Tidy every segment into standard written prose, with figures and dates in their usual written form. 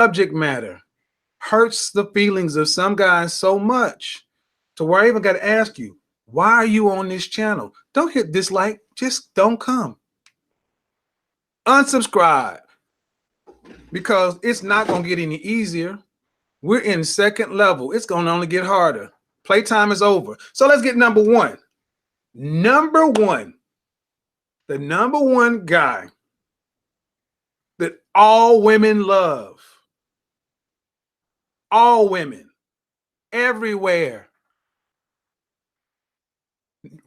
subject matter hurts the feelings of some guys so much to where I even got to ask you, why are you on this channel? Don't hit dislike, just don't come. Unsubscribe because it's not going to get any easier. We're in second level. It's going to only get harder. Playtime is over. So let's get number one. Number one, the number one guy that all women love. All women, everywhere.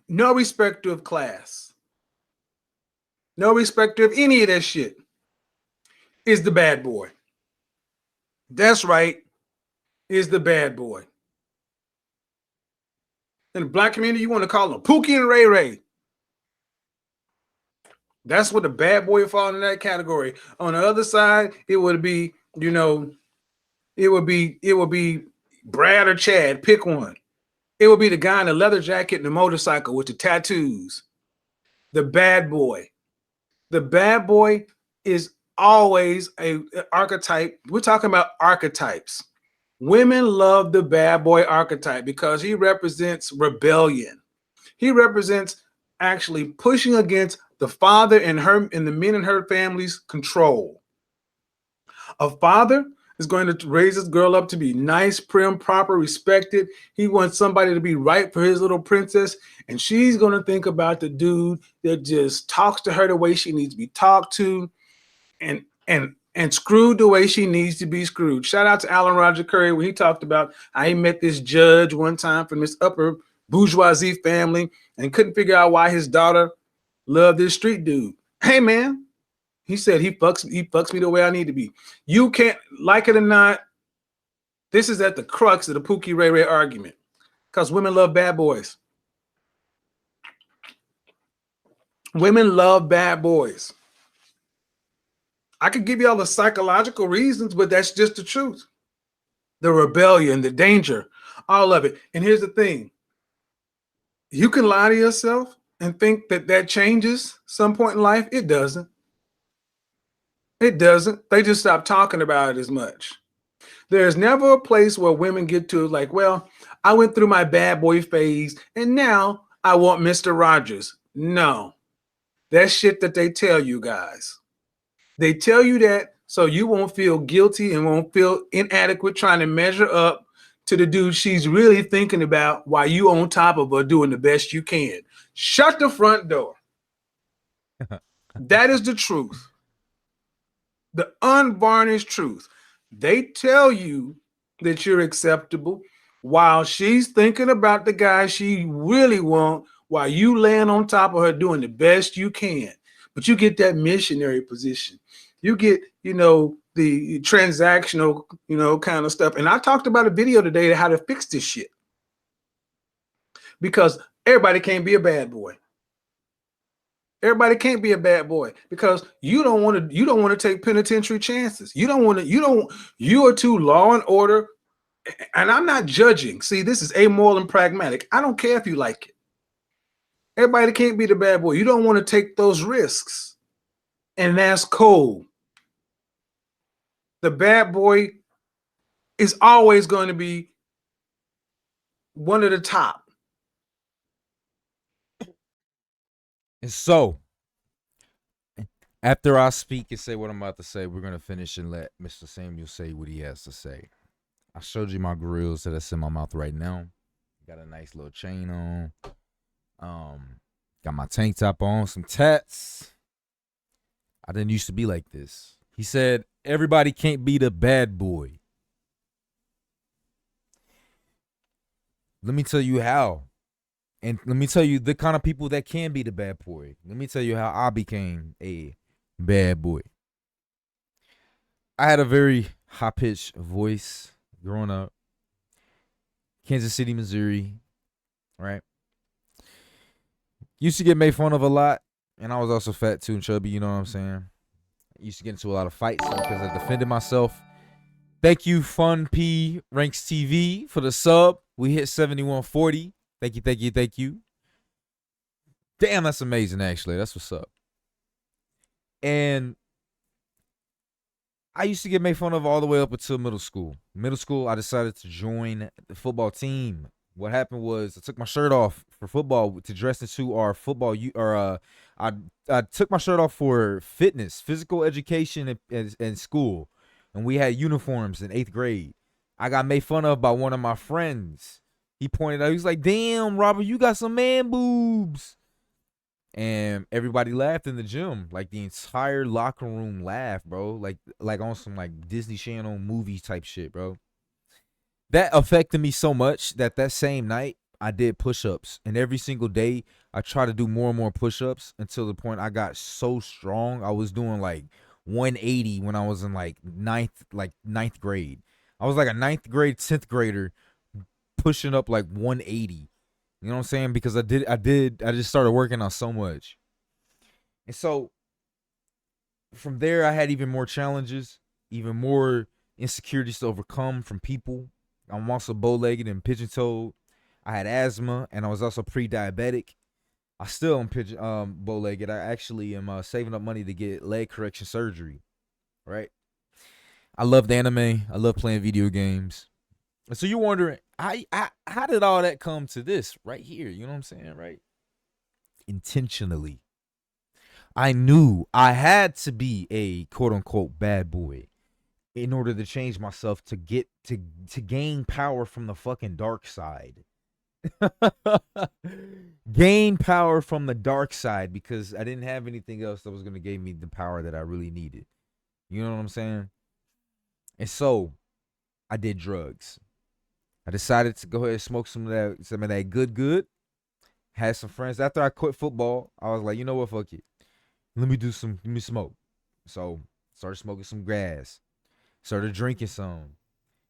No respect of class. No respect of any of that shit. Is the bad boy. That's right. Is the bad boy. In the black community, you want to call them Pookie and Ray Ray. That's what the bad boy fall in that category. On the other side, it would be, it would be Brad or Chad. Pick one. It would be the guy in the leather jacket and the motorcycle with the tattoos. The bad boy. The bad boy is always an archetype. We're talking about archetypes. Women love the bad boy archetype because he represents rebellion. He represents actually pushing against the father and the men in her family's control. A father is going to raise this girl up to be nice, prim, proper, respected. He wants somebody to be right for his little princess, and she's going to think about the dude that just talks to her the way she needs to be talked to, and screwed the way she needs to be screwed. Shout out to Alan Roger Curry when he talked about how he met this judge one time from this upper bourgeoisie family and couldn't figure out why his daughter loved this street dude. Hey man, he said he fucks me the way I need to be. You can't, like it or not, this is at the crux of the Pookie Ray Ray argument. Because women love bad boys. Women love bad boys. I could give you all the psychological reasons, but that's just the truth. The rebellion, the danger, all of it. And here's the thing. You can lie to yourself and think that that changes some point in life. It doesn't. It doesn't. They just stop talking about it as much. There's never a place where women get to like, well, I went through my bad boy phase and now I want Mr. Rogers. No, that's shit that they tell you guys. They tell you that so you won't feel guilty and won't feel inadequate trying to measure up to the dude she's really thinking about while you on top of her doing the best you can. Shut the front door. That is the truth. The unvarnished truth. They tell you that you're acceptable while she's thinking about the guy she really wants while you laying on top of her doing the best you can. But you get that missionary position. You get, the transactional, kind of stuff. And I talked about a video today how to fix this shit. Because everybody can't be a bad boy. Everybody can't be a bad boy because you don't want to take penitentiary chances. You are too law and order. And I'm not judging. See, this is amoral and pragmatic. I don't care if you like it. Everybody can't be the bad boy. You don't want to take those risks. And that's cool. The bad boy is always going to be one of the top. And so, after I speak and say what I'm about to say, we're going to finish and let Mr. Samuel say what he has to say. I showed you my grills that's in my mouth right now. Got a nice little chain on. Got my tank top on, some tats. I didn't used to be like this. He said, everybody can't be the bad boy. Let me tell you how. And let me tell you the kind of people that can be the bad boy. Let me tell you how I became a bad boy. I had a very high-pitched voice growing up. Kansas City, Missouri. Right? Used to get made fun of a lot. And I was also fat too and chubby, you know what I'm saying? Used to get into a lot of fights because I defended myself. Thank you, Fun P Ranks TV, for the sub. We hit 7140. Thank you, thank you, thank you. Damn, that's amazing, actually. That's what's up. And I used to get made fun of all the way up until middle school. Middle school, I decided to join the football team. What happened was I took my shirt off for football to dress into our football. I I took my shirt off for fitness, physical education, and school, and we had uniforms in 8th grade. I got made fun of by one of my friends. He pointed out, he was like, "Damn, Robert, you got some man boobs." And everybody laughed in the gym. Like the entire locker room laughed, bro. Like on some like Disney Channel movie type shit, bro. That affected me so much that same night I did push-ups, and every single day I tried to do more and more push-ups until the point I got so strong. I was doing like 180 when I was in ninth grade. I was like a ninth grade, 10th grader pushing up like 180. You know what I'm saying? Because I just started working on so much. And so from there, I had even more challenges, even more insecurities to overcome from people. I'm also bow-legged and pigeon-toed. I had asthma, and I was also pre-diabetic. I still am bow-legged. I actually am saving up money to get leg correction surgery, right? I loved anime. I love playing video games. And so you're wondering, how did all that come to this right here? You know what I'm saying, right? Intentionally. I knew I had to be a quote-unquote bad boy in order to change myself to get to gain power from the fucking dark side. Gain power from the dark side because I didn't have anything else that was going to give me the power that I really needed. You know what I'm saying? And so I did drugs. I decided to go ahead and smoke some of that good. Had some friends. After I quit football, I was like, you know what, fuck it. Let me smoke. So started smoking some grass. Started drinking some.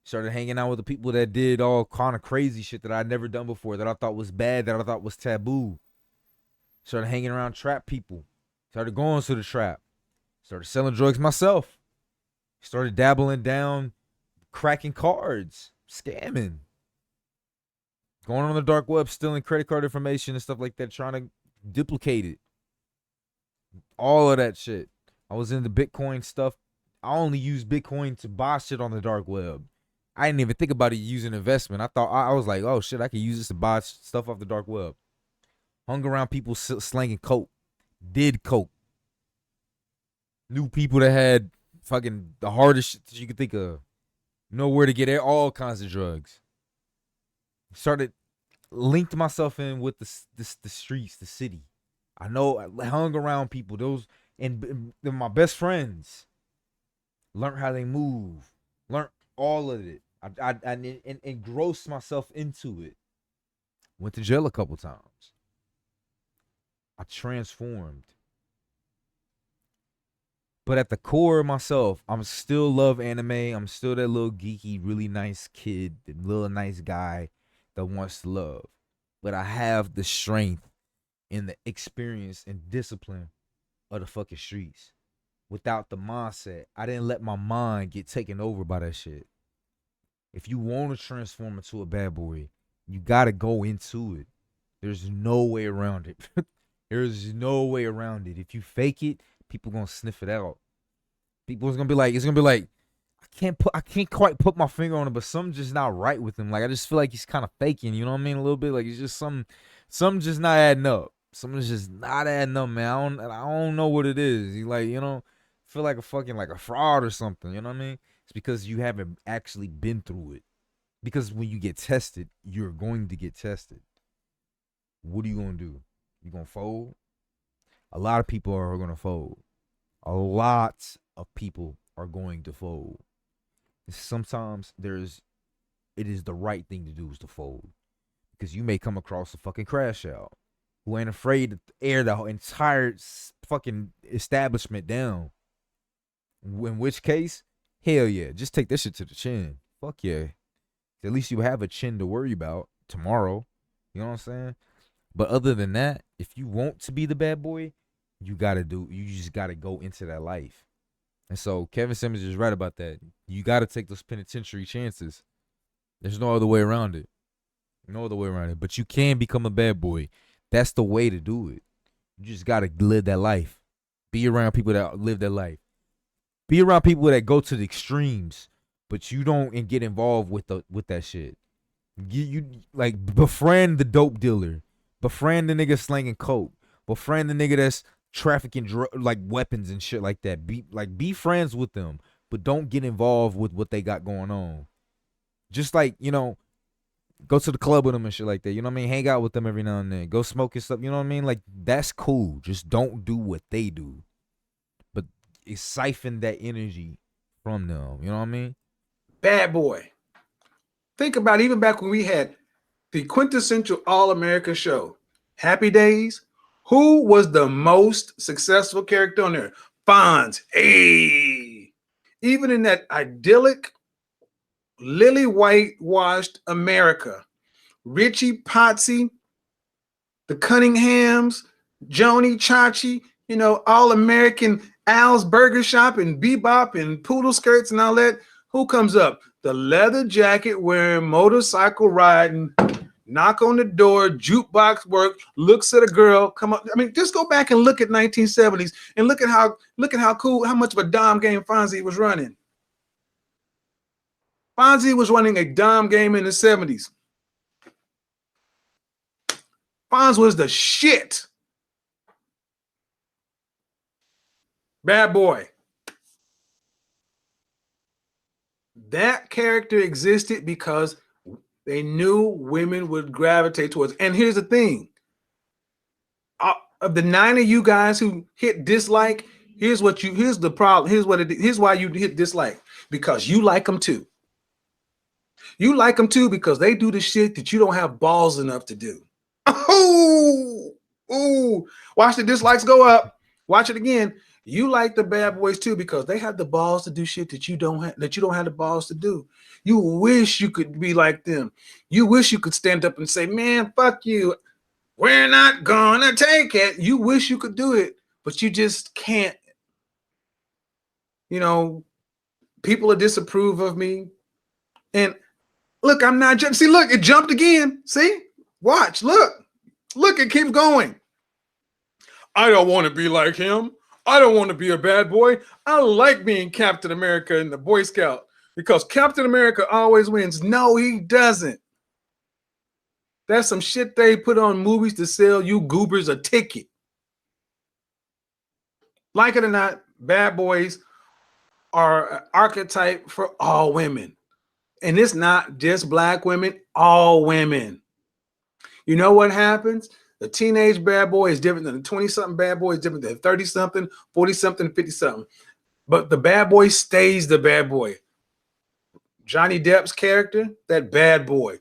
Started hanging out with the people that did all kind of crazy shit that I'd never done before, that I thought was bad, that I thought was taboo. Started hanging around trap people. Started going to the trap. Started selling drugs myself. Started dabbling down, cracking cards, scamming. Going on the dark web, stealing credit card information and stuff like that, trying to duplicate it. All of that shit. I was into Bitcoin stuff. I only used Bitcoin to buy shit on the dark web. I didn't even think about it using investment. I was like, oh shit, I could use this to buy stuff off the dark web. Hung around people slanging coke. Did coke. Knew people that had fucking the hardest shit that you could think of. Know where to get all kinds of drugs. Started linked myself in with the streets, the city. I hung around people. Those and they're my best friends. Learned how they move. Learned all of it. I engrossed myself into it. Went to jail a couple times. I transformed. But at the core of myself, I'm still love anime. I'm still that little geeky, really nice kid, the little nice guy that wants to love. But I have the strength and the experience and discipline of the fucking streets. Without the mindset, I didn't let my mind get taken over by that shit. If you want to transform into a bad boy, you got to go into it. There's no way around it. There's no way around it. If you fake it, people going to sniff it out. People's going to be like, I can't quite put my finger on it, but something's just not right with him. Like, I just feel like he's kind of faking, you know what I mean? A little bit. Like, it's just something just not adding up. Something's just not adding up, man. I don't know what it is. You like, feel like a fraud or something, you know what I mean? It's because you haven't actually been through it. Because when you get tested, you're going to get tested. What are you going to do? You going to fold? A lot of people are going to fold. A lot of people are going to fold. Sometimes it is the right thing to do is to fold. Because you may come across a fucking crash out who ain't afraid to air the entire fucking establishment down. In which case, hell yeah, just take that shit to the chin. Fuck yeah. At least you have a chin to worry about tomorrow. You know what I'm saying? But other than that, if you want to be the bad boy, you just gotta go into that life. And so Kevin Simmons is right about that. You gotta take those penitentiary chances. There's no other way around it. No other way around it. But you can become a bad boy. That's the way to do it. You just gotta live that life. Be around people that live that life. Be around people that go to the extremes, but you don't and get involved with that shit. You like befriend the dope dealer, befriend the nigga slanging coke, befriend the nigga that's trafficking like weapons and shit like that. Be friends with them, but don't get involved with what they got going on. Just like, you know, go to the club with them and shit like that. You know what I mean? Hang out with them every now and then. Go smoke and stuff. You know what I mean? Like, that's cool. Just don't do what they do. But siphon that energy from them. You know what I mean? Bad Boy. Think about it, even back when we had the quintessential All-American show, Happy Days. Who was the most successful character on there? Fonz. Hey. Even in that idyllic, lily whitewashed America, Richie Potsy, the Cunninghams, Joni Chachi, you know, All-American Al's Burger Shop and Bebop and Poodle Skirts and all that. Who comes up? The leather jacket wearing, motorcycle riding, knock on the door, jukebox work, looks at a girl, come up. I mean, just go back and look at 1970s and look at how cool, how much of a dom game Fonzie was running. Fonzie was running a dom game in the 70s. Fonz was the shit. Bad Boy. That character existed because they knew women would gravitate towards. And here's the thing. Of the 9 of you guys who hit dislike, here's the problem. Here's why you hit dislike. Because you like them too. You like them too because they do the shit that you don't have balls enough to do. Oh, watch the dislikes go up. Watch it again. You like the bad boys too because they have the balls to do shit that you don't have the balls to do. You wish you could be like them. You wish you could stand up and say, man, fuck you. We're not gonna take it. You wish you could do it, but you just can't. You know, people disapprove of me. And look, I'm not jumping. See, look, it jumped again. See? Watch, look, it keeps going. I don't want to be like him. I don't want to be a bad boy. I like being Captain America in the Boy Scout because Captain America always wins. No, he doesn't. That's some shit they put on movies to sell you goobers a ticket. Like it or not, bad boys are an archetype for all women. And it's not just black women, all women. You know what happens? The teenage bad boy is different than the 20-something bad boy, is different than 30-something, 40-something, 50-something. But the bad boy stays the bad boy. Johnny Depp's character, that bad boy.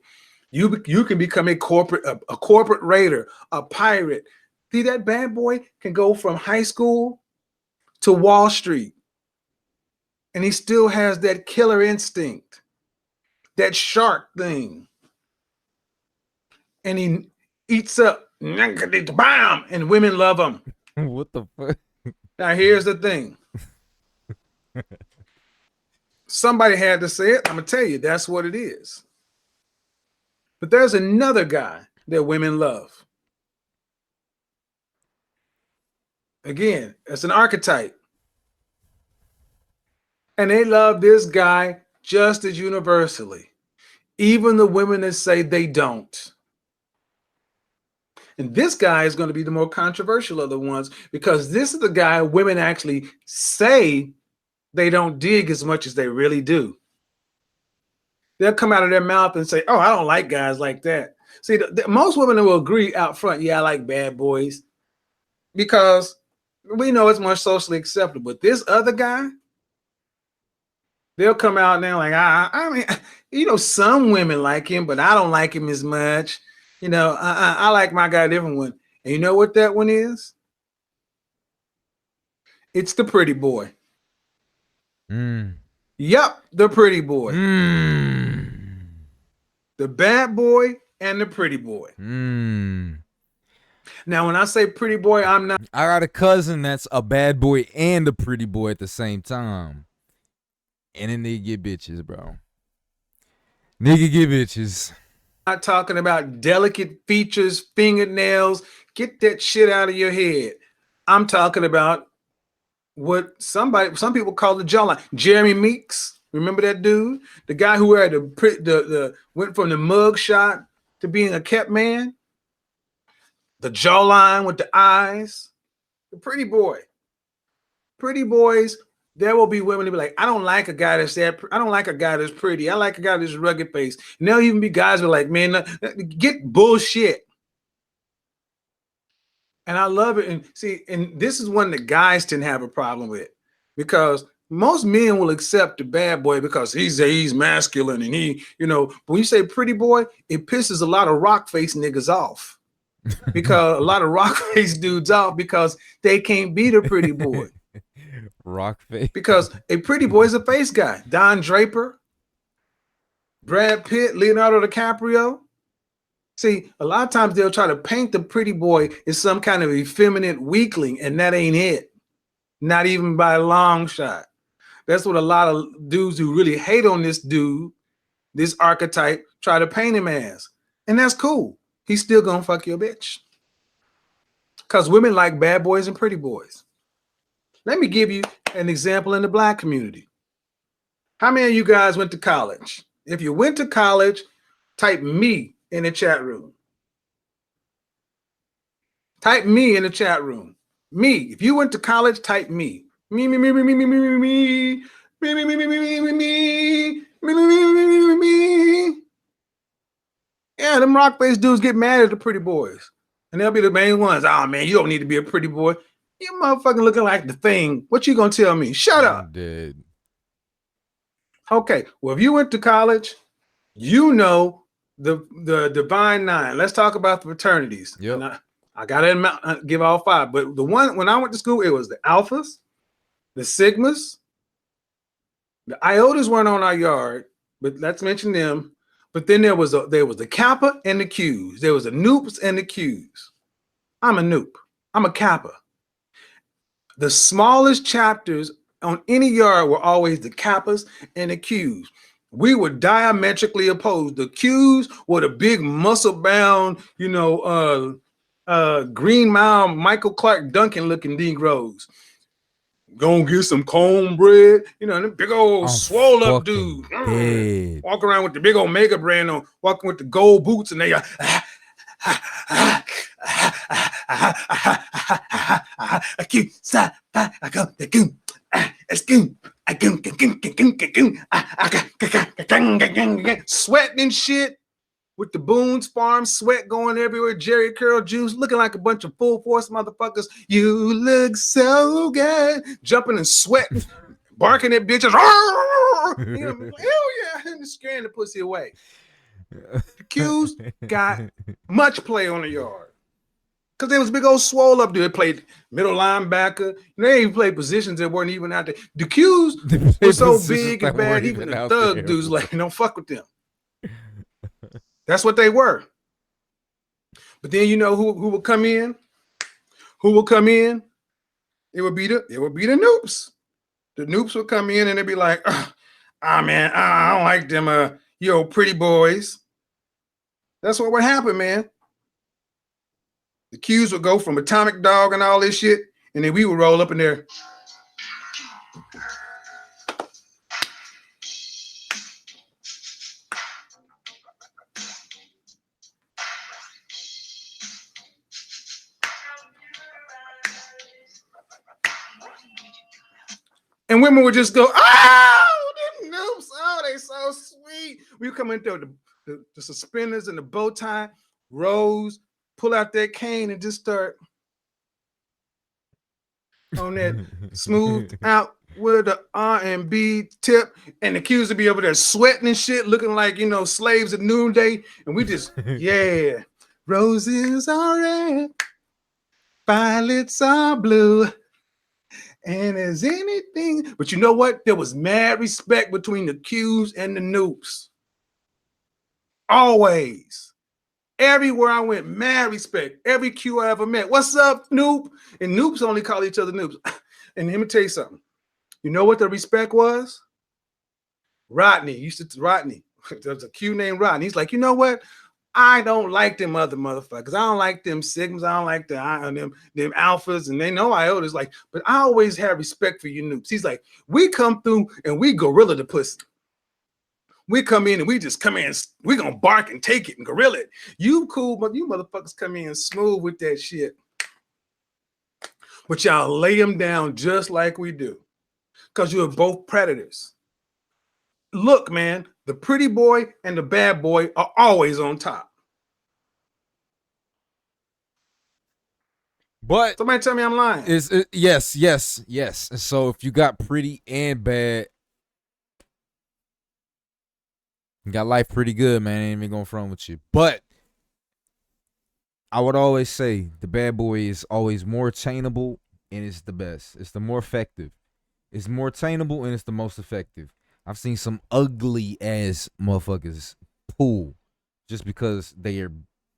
You can become a corporate raider, a pirate. See, that bad boy can go from high school to Wall Street. And he still has that killer instinct, that shark thing. And he eats up, bam, and women love him. What the fuck? Now, here's the thing. Somebody had to say it. I'm going to tell you, that's what it is. But there's another guy that women love. Again, it's an archetype. And they love this guy just as universally. Even the women that say they don't. And this guy is going to be the more controversial of the ones because this is the guy women actually say they don't dig as much as they really do. They'll come out of their mouth and say, oh, I don't like guys like that. See, most women will agree out front, yeah, I like bad boys because we know it's more socially acceptable. But this other guy, they'll come out and they're like, I mean, you know, some women like him, but I don't like him as much. You know, I like my guy a different one. And you know what that one is? It's the pretty boy. Yep, the pretty boy. The bad boy and the pretty boy. Now, when I say pretty boy, I'm not. I got a cousin that's a bad boy and a pretty boy at the same time. And then they get bitches, bro. Nigga get bitches. I'm not talking about delicate features, fingernails. Get that shit out of your head. I'm talking about what some people call the jawline. Jeremy Meeks, remember that dude, the guy who had the went from the mug shot to being a kept man, the jawline with the eyes, the pretty boy. Pretty boys. There will be women who be like, I don't like a guy that's that. I don't like a guy that's pretty. I like a guy that's rugged face. And there'll even be guys who are like, man, get bullshit. And I love it. And see, and this is one that guys tend to have a problem with, because most men will accept the bad boy because he's masculine and he, you know, when you say pretty boy, it pisses a lot of rock face niggas off, because a lot of rock face dudes off because they can't be the pretty boy. Rock face. Because a pretty boy is a face guy. Don Draper, Brad Pitt, Leonardo DiCaprio. See, a lot of times they'll try to paint the pretty boy as some kind of effeminate weakling, and that ain't it. Not even by a long shot. That's what a lot of dudes who really hate on this dude, this archetype, try to paint him as. And that's cool. He's still gonna fuck your bitch. Because women like bad boys and pretty boys. Let me give you an example in the Black community. How many of you guys went to college? If you went to college, type me in the chat room. Type me in the chat room. Me. If you went to college, type me. Me, me, me, me, me, me, me, me, me, me, me, me, me, me, me, me, me, me, me. Yeah, them rock face dudes get mad at the pretty boys. And they'll be the main ones. Oh man, you don't need to be a pretty boy. You motherfucking looking like the thing. What you gonna tell me? Shut up. I'm dead. Okay, well, if you went to college, you know the Divine Nine. Let's talk about the fraternities. Yep. I gotta give all five, but the one when I went to school, it was the Alphas, the Sigmas, the Iotas weren't on our yard, but let's mention them. But then there was the Kappa and the Qs. There was the Noops and the Qs. I'm a Noop. I'm a Kappa. The smallest chapters on any yard were always the Kappas and the Qs. We were diametrically opposed. The Qs were the big muscle-bound, Green Mile, Michael Clark Duncan looking Negroes. Gonna get some cornbread, the big old swole up dude. Walk around with the big old Mega brand on, walking with the gold boots, and they are sweating and shit with the Boone's Farm sweat going everywhere, Jerry Curl juice, looking like a bunch of full force motherfuckers. You look so good, jumping and sweating, barking at bitches. Hell yeah, and scaring the pussy away. The Qs got much play on the yard because they was big old swole up dude. They played middle linebacker. They even played positions that weren't even out there. The Qs were so big and bad, even the thug dudes like, don't fuck with them. That's what they were. But then you know who would come in? Who would come in? It would be the Noops. The Noops would come in and they'd be like, man, I don't like them pretty boys. That's what would happen, man. The Qs would go from Atomic Dog and all this shit, and then we would roll up in there. And women would just go, oh, them Noops, oh, they so sweet. We would come in there with the suspenders and the bow tie, rose, pull out that cane and just start on that smooth out with the R&B tip. And the Qs would be over there sweating and shit, looking like, slaves at noonday. And we just, yeah, roses are red, violets are blue. And is anything, but you know what? There was mad respect between the Qs and the Noops. Always. Everywhere I went, mad respect. Every Q I ever met. What's up, Noop? And Noops only call each other Noops. And let me tell you something. You know what the respect was? Rodney. Rodney. There was a Q named Rodney. He's like, you know what? I don't like them other motherfuckers. I don't like them Sigmas. I don't like them alphas, and they know IOTAs. Like, but I always have respect for you noobs. He's like, we come through and we gorilla the pussy. We come in and we just come in. We gonna bark and take it and gorilla it. You cool, but you motherfuckers come in smooth with that shit. But y'all lay them down just like we do, because you're both predators. Look, man, the pretty boy and the bad boy are always on top. But somebody tell me I'm lying. Yes. And so if you got pretty and bad, you got life pretty good, man. Ain't even gonna front with you. But I would always say the bad boy is always more attainable and it's the best. It's the more effective. It's more attainable and it's the most effective. I've seen some ugly ass motherfuckers pull just because they are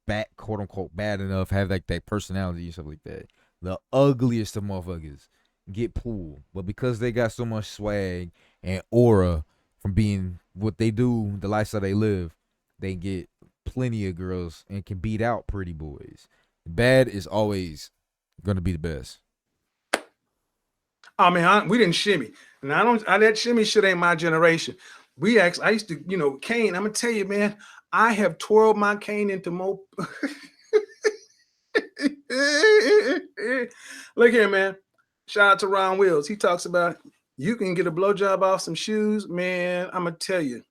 bad, quote unquote, bad enough, have like that personality and stuff like that. The ugliest of motherfuckers get pulled, but because they got so much swag and aura from being what they do, the lifestyle they live, they get plenty of girls and can beat out pretty boys. Bad is always gonna be the best. I mean, we didn't shimmy, and that shimmy shit ain't my generation. I used to, cane. I'm gonna tell you, man, I have twirled my cane into more. Look here, man. Shout out to Ron Wills. He talks about you can get a blowjob off some shoes, man. I'm gonna tell you,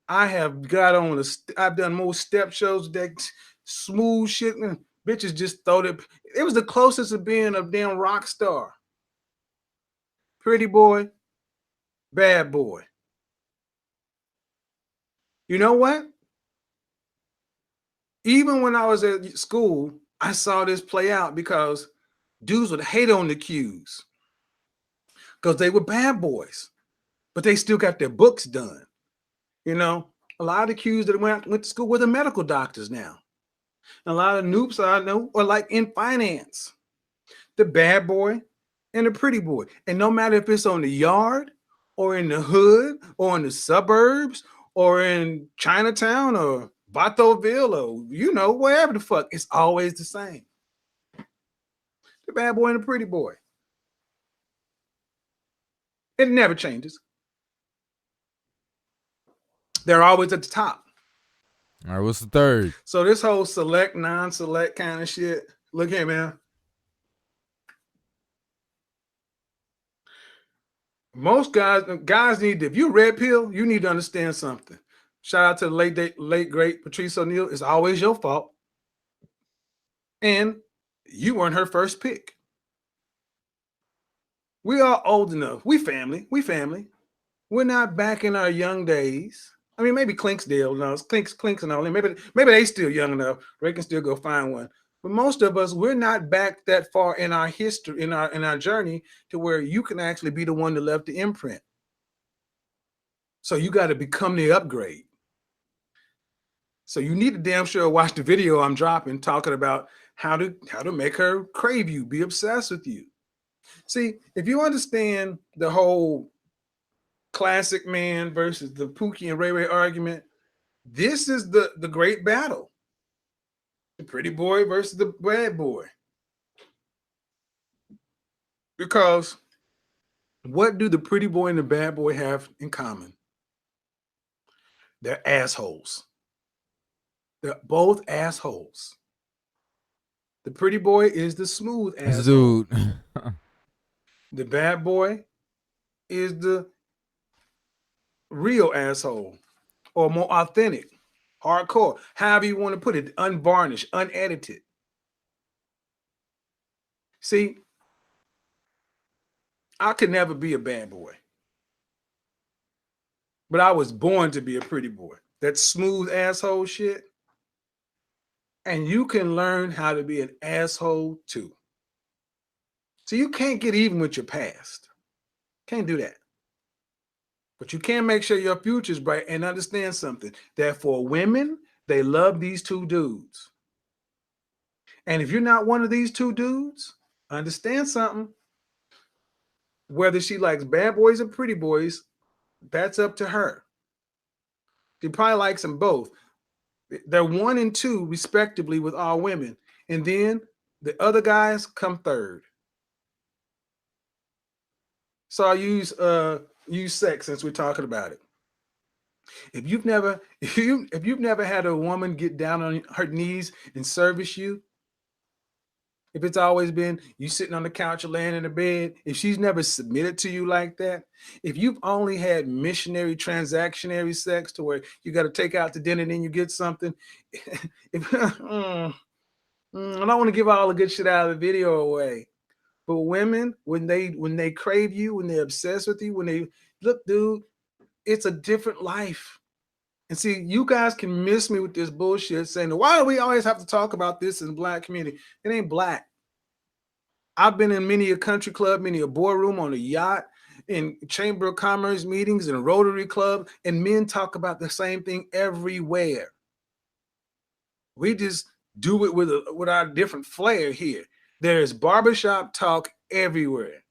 I have got on I've done more step shows that smooth shit. Bitches just thought it. It was the closest of being a damn rock star. Pretty boy, bad boy. You know what? Even when I was at school, I saw this play out because dudes would hate on the Qs because they were bad boys, but they still got their books done. A lot of the Qs that went to school were the medical doctors now. And a lot of noobs I know are like in finance. The bad boy and the pretty boy. And no matter if it's on the yard or in the hood or in the suburbs or in Chinatown or Batoville or, wherever the fuck, it's always the same. The bad boy and the pretty boy. It never changes. They're always at the top. All right, what's the third? So this whole select, non-select kind of shit. Look here, man. Most guys need to, if you red pill, you need to understand something. Shout out to the late great Patrice O'Neal. It's always your fault. And you weren't her first pick. We are old enough. We family. We're not back in our young days. I mean, maybe Clinksdale knows. Clinks and all that. Maybe they still young enough. They can still go find one. But most of us, we're not back that far in our history, in our journey to where you can actually be the one that left the imprint. So you got to become the upgrade. So you need to damn sure watch the video I'm dropping talking about how to make her crave you, be obsessed with you. See, if you understand the whole classic man versus the Pookie and Ray Ray argument, this is the great battle. The pretty boy versus the bad boy. Because what do the pretty boy and the bad boy have in common? They're assholes. They're both assholes. The pretty boy is the smooth asshole. Dude. The bad boy is the real asshole, or more authentic, hardcore, however you want to put it, unvarnished, unedited. See, I could never be a bad boy, but I was born to be a pretty boy. That smooth asshole shit. And you can learn how to be an asshole too. So you can't get even with your past. Can't do that. But you can make sure your future's bright and understand something. That for women, they love these two dudes. And if you're not one of these two dudes, understand something. Whether she likes bad boys or pretty boys, that's up to her. She probably likes them both. They're 1 and 2 respectively with all women, and then the other guys come third. So I use sex since we're talking about it. If you've never if you've never had a woman get down on her knees and service you, if it's always been you sitting on the couch or laying in the bed, if she's never submitted to you like that, if you've only had missionary transactionary sex to where you got to take out to dinner and then you get something, I don't want to give all the good shit out of the video away. But women, when they crave you, when they're obsessed with you, when they look, dude, it's a different life. And see, you guys can miss me with this bullshit saying, why do we always have to talk about this in the Black community? It ain't Black. I've been in many a country club, many a boardroom, on a yacht, in Chamber of Commerce meetings, in a Rotary Club, and men talk about the same thing everywhere. We just do it with our different flair here. There's barbershop talk everywhere.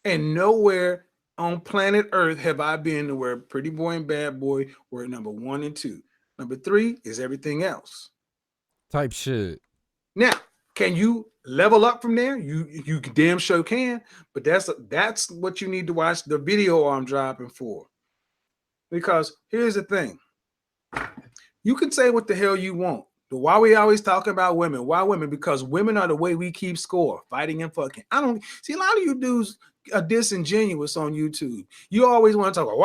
And nowhere on planet Earth have I been to where Pretty Boy and Bad Boy were number 1 and 2. Number 3 is everything else. Type shit. Now, can you level up from there? You damn sure can, but that's what you need to watch the video I'm dropping for. Because here's the thing. You can say what the hell you want. But why we always talking about women? Why women? Because women are the way we keep score, fighting and fucking. I don't see a lot of you dudes are disingenuous on YouTube. You always want to talk about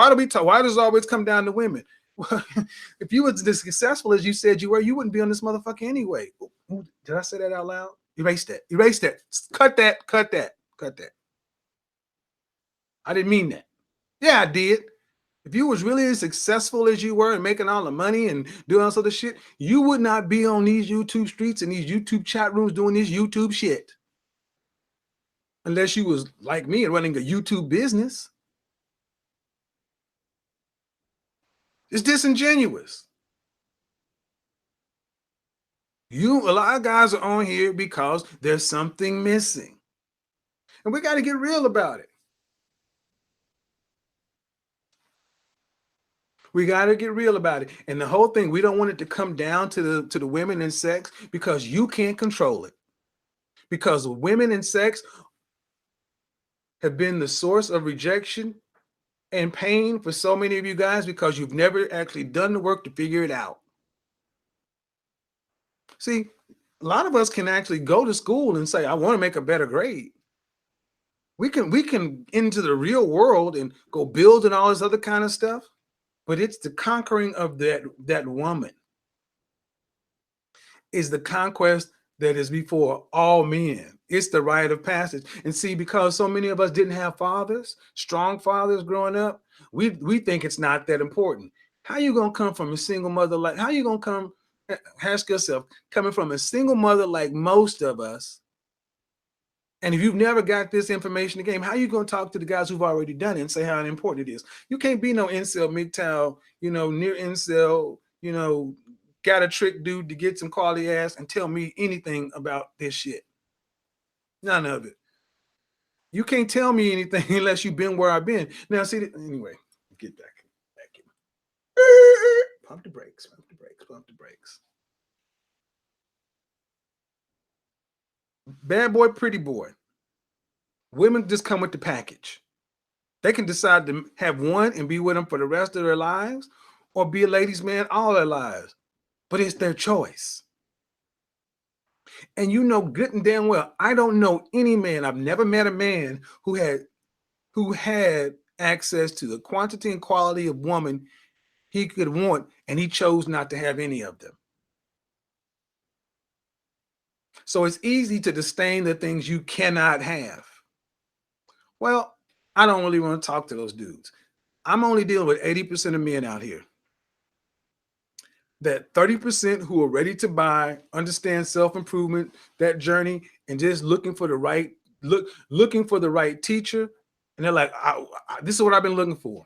why does it always come down to women? Well, if you was as successful as you said you were, you wouldn't be on this motherfucker anyway. Ooh, did I say that out loud? Erase that. Erase that. Cut that. Cut that. Cut that. I didn't mean that. Yeah, I did. If you was really as successful as you were and making all the money and doing all sort of shit, you would not be on these YouTube streets and these YouTube chat rooms doing this YouTube shit. Unless you was like me and running a YouTube business. It's disingenuous. A lot of guys are on here because there's something missing. And we got to get real about it. We got to get real about it. And the whole thing, we don't want it to come down to the women and sex because you can't control it. Because women and sex have been the source of rejection and pain for so many of you guys because you've never actually done the work to figure it out. See, a lot of us can actually go to school and say, I want to make a better grade. We can into the real world and go build and all this other kind of stuff. But it's the conquering of that woman is the conquest that is before all men. It's the rite of passage. And see, because so many of us didn't have fathers, strong fathers growing up, we think it's not that important. How you gonna come from a single mother how you gonna come, ask yourself, coming from a single mother like most of us, and if you've never got this information in the game, how are you going to talk to the guys who've already done it and say how important it is? You can't be no incel, MGTOW, near incel, got a trick dude to get some quality ass and tell me anything about this shit. None of it. You can't tell me anything unless you've been where I've been. Now, see, anyway, get back in. Pump the brakes, pump the brakes, pump the brakes. Bad boy, pretty boy. Women just come with the package. They can decide to have one and be with them for the rest of their lives or be a ladies' man all their lives. But it's their choice. And you know good and damn well, I don't know any man, I've never met a man who had access to the quantity and quality of woman he could want, and he chose not to have any of them. So it's easy to disdain the things you cannot have. Well, I don't really want to talk to those dudes. I'm only dealing with 80% of men out here. That 30% who are ready to buy, understand self-improvement, that journey, and just looking for the right teacher. And they're like, this is what I've been looking for.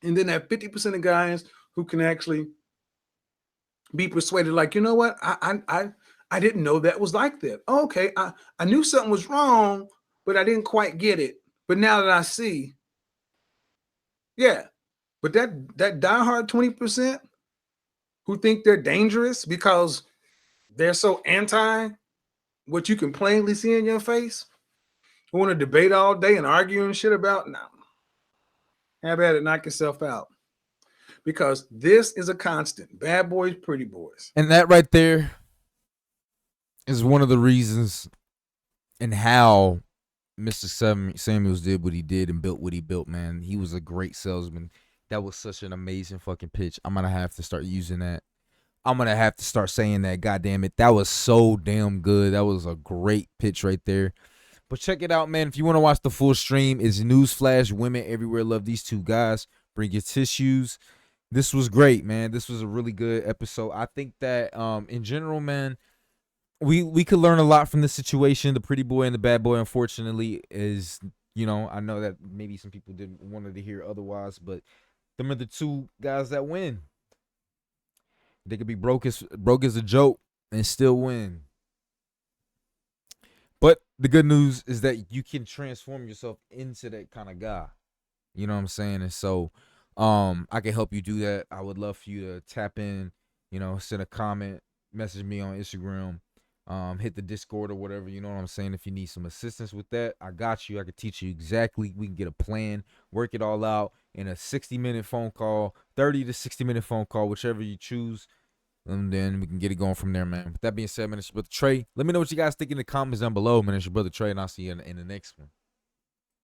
And then that 50% of guys who can actually be persuaded, like, you know what? I didn't know that was like that. Oh, okay, I knew something was wrong, but I didn't quite get it. But now that I see, yeah, But that diehard 20% who think they're dangerous because they're so anti what you can plainly see in your face, who want to debate all day and argue and shit about, no. Have at it, knock yourself out. Because this is a constant. Bad boys, pretty boys. And that right there is one of the reasons and how Mr. Samuels did what he did and built what he built, man. He was a great salesman. That was such an amazing fucking pitch. I'm going to have to start using that. I'm going to have to start saying that. God damn it. That was so damn good. That was a great pitch right there. But check it out, man. If you want to watch the full stream, it's Newsflash. Women everywhere love these two guys. Bring your tissues. This was great, man. This was a really good episode. I think that in general, man, we could learn a lot from this situation. The pretty boy and the bad boy, unfortunately, is, you know, I know that maybe some people didn't wanted to hear otherwise, but them are the two guys that win. They could be broke as a joke and still win. But the good news is that you can transform yourself into that kind of guy. You know what I'm saying? And so I can help you do that. I would love for you to tap in, you know, send a comment, message me on Instagram, hit the Discord or whatever, you know what I'm saying? If you need some assistance with that, I got you. I can teach you exactly. We can get a plan, work it all out in a 60-minute phone call, 30 to 60-minute phone call, whichever you choose. And then we can get it going from there, man. With that being said, man, it's your brother Trey. Let me know what you guys think in the comments down below, man. It's your brother Trey, and I'll see you in the next one.